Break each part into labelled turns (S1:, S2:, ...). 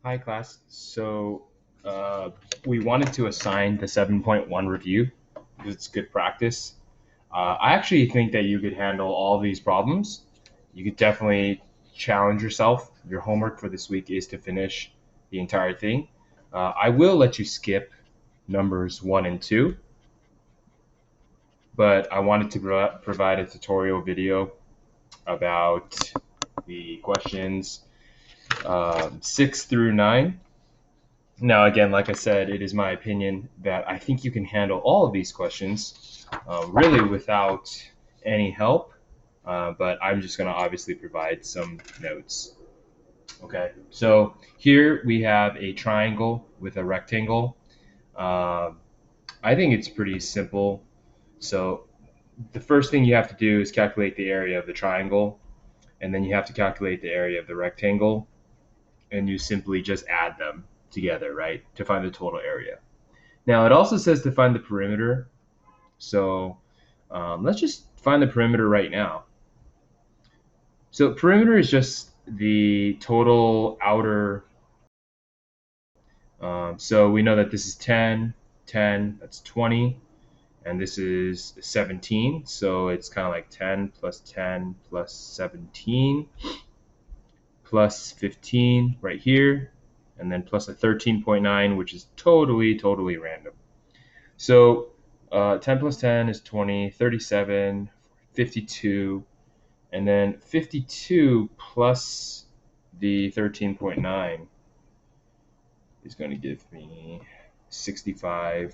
S1: Hi, class. We wanted to assign the 7.1 review because it's good practice. I actually think that you could handle all these problems. You could definitely challenge yourself. Your homework for this week is to finish the entire thing. I will let you skip numbers 1 and 2, but I wanted to provide a tutorial video about the questions 6 through 9. Now, again, like I said, it is my opinion that I think you can handle all of these questions really without any help, but I'm just going to obviously provide some notes. Okay, so here we have a triangle with a rectangle. I think it's pretty simple. So the first thing you have to do is calculate the area of the triangle, and then you have to calculate the area of the rectangle, and you simply just add them together, right, to find the total area. Now, it also says to find the perimeter. So let's just find the perimeter right now. So perimeter is just the total outer. So we know that this is 10, 10, that's 20, and this is 17. So it's kind of like 10 plus 10 plus 17 plus 15 right here, and then plus a 13.9, which is totally random. So 10 plus 10 is 20, 37, 52, and then 52 plus the 13.9 is going to give me 65.9.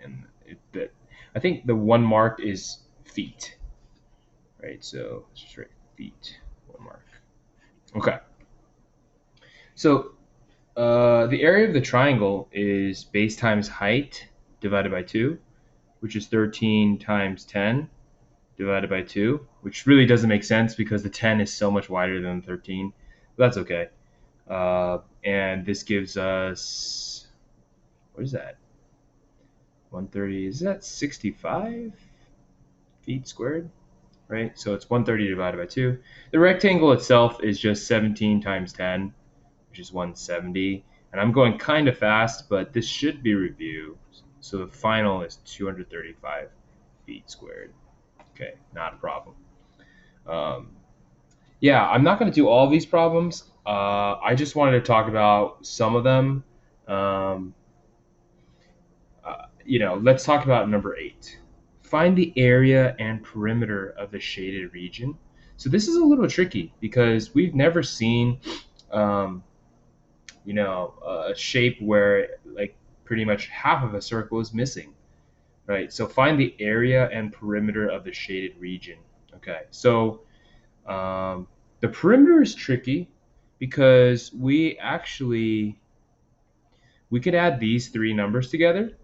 S1: And I think the one mark is feet, right? So let's just write feet, one mark. Okay. So the area of the triangle is base times height divided by 2, which is 13 times 10 divided by 2, which really doesn't make sense because the 10 is so much wider than 13. But that's okay. And this gives us, what is that? 130, is that 65 feet squared? Right? So it's 130 divided by 2. The rectangle itself is just 17 times 10, which is 170. And I'm going kind of fast, but this should be review. So the final is 235 feet squared. Okay, not a problem. Yeah, I'm not going to do all these problems. I just wanted to talk about some of them. Let's talk about number 8. Find the area and perimeter of the shaded region. So this is a little tricky because we've never seen, a shape where like pretty much half of a circle is missing, right? So find the area and perimeter of the shaded region. Okay, so the perimeter is tricky because we could add these 3 numbers together.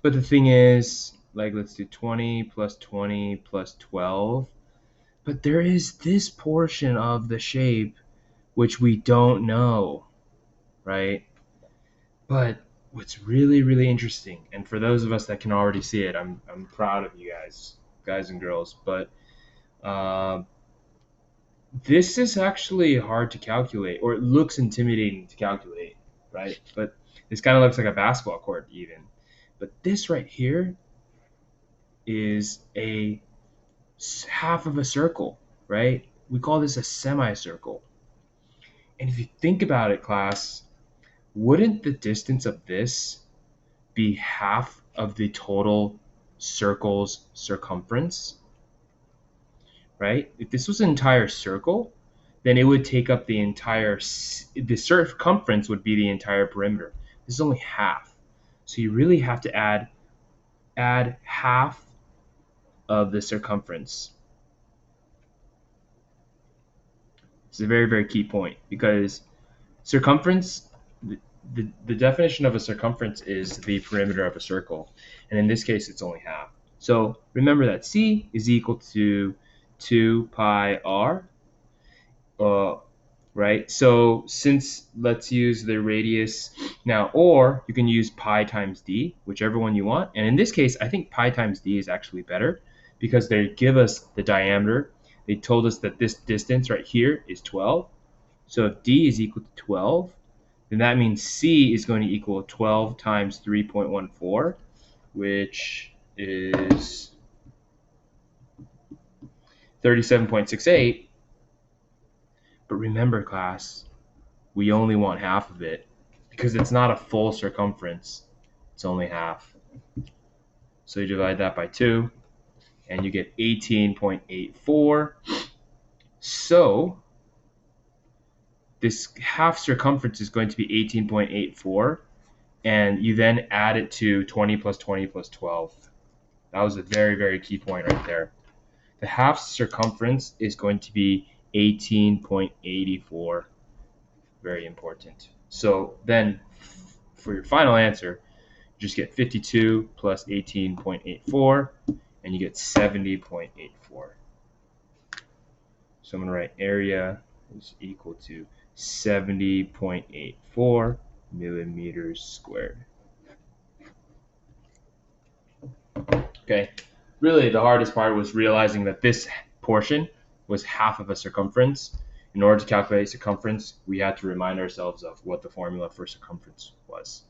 S1: But the thing is, like, let's do 20 plus 20 plus 12. But there is this portion of the shape which we don't know, right? But what's really interesting, and for those of us that can already see it, I'm proud of you guys and girls, but this is actually hard to calculate, or it looks intimidating to calculate, right? But this kind of looks like a basketball court even. But this right here is a half of a circle, right? We call this a semicircle. And if you think about it, class, wouldn't the distance of this be half of the total circle's circumference? Right? If this was an entire circle, then it would take up the circumference would be the entire perimeter. This is only half. So you really have to add half of the circumference. It's a very key point because circumference, the definition of a circumference is the perimeter of a circle. And in this case, it's only half. So remember that C is equal to 2 pi r, right? So since, let's use the radius now, or you can use pi times d, whichever one you want. And in this case, I think pi times d is actually better because they give us the diameter. they told us that this distance right here is 12. So if D is equal to 12, then that means C is going to equal 12 times 3.14, which is 37.68. But remember, class, we only want half of it because it's not a full circumference. It's only half. So you divide that by 2, and you get 18.84. So this half circumference is going to be 18.84, and you then add it to 20 plus 20 plus 12. That was a very, very key point right there. The half circumference is going to be 18.84. Very important. So then for your final answer, you just get 52 plus 18.84, and you get 70.84. So I'm going to write area is equal to 70.84 millimeters squared. Okay, really the hardest part was realizing that this portion was half of a circumference. In order to calculate circumference, we had to remind ourselves of what the formula for circumference was.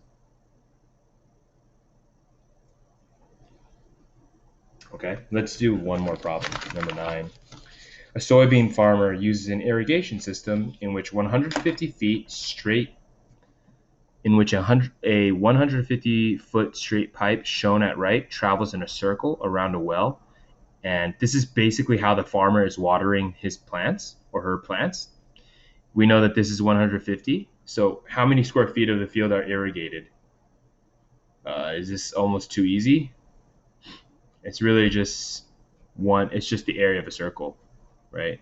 S1: Okay, let's do one more problem, number 9. A soybean farmer uses an irrigation system in which 150 feet straight in which a 150-foot straight pipe shown at right travels in a circle around a well. And this is basically how the farmer is watering his plants or her plants. We know that this is 150. So how many square feet of the field are irrigated? Is this almost too easy? It's really just it's just the area of a circle, right?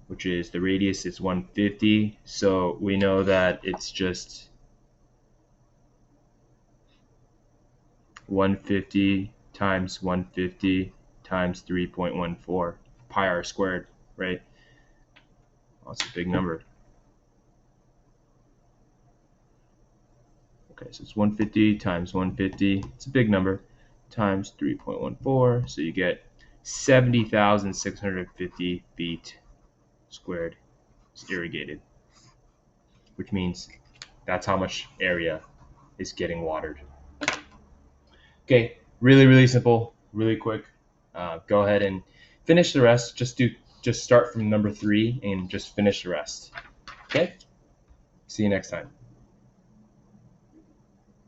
S1: Which is the radius is 150. So we know that it's just 150 times 150 times 3.14 pi r squared, right? That's a big number. Okay, so it's 150 times 150. It's a big number times 3.14. So you get 70,650 feet squared is irrigated, which means that's how much area is getting watered. Okay, really, really simple, really quick. Go ahead and finish the rest. Just start from number 3 and just finish the rest. Okay, see you next time.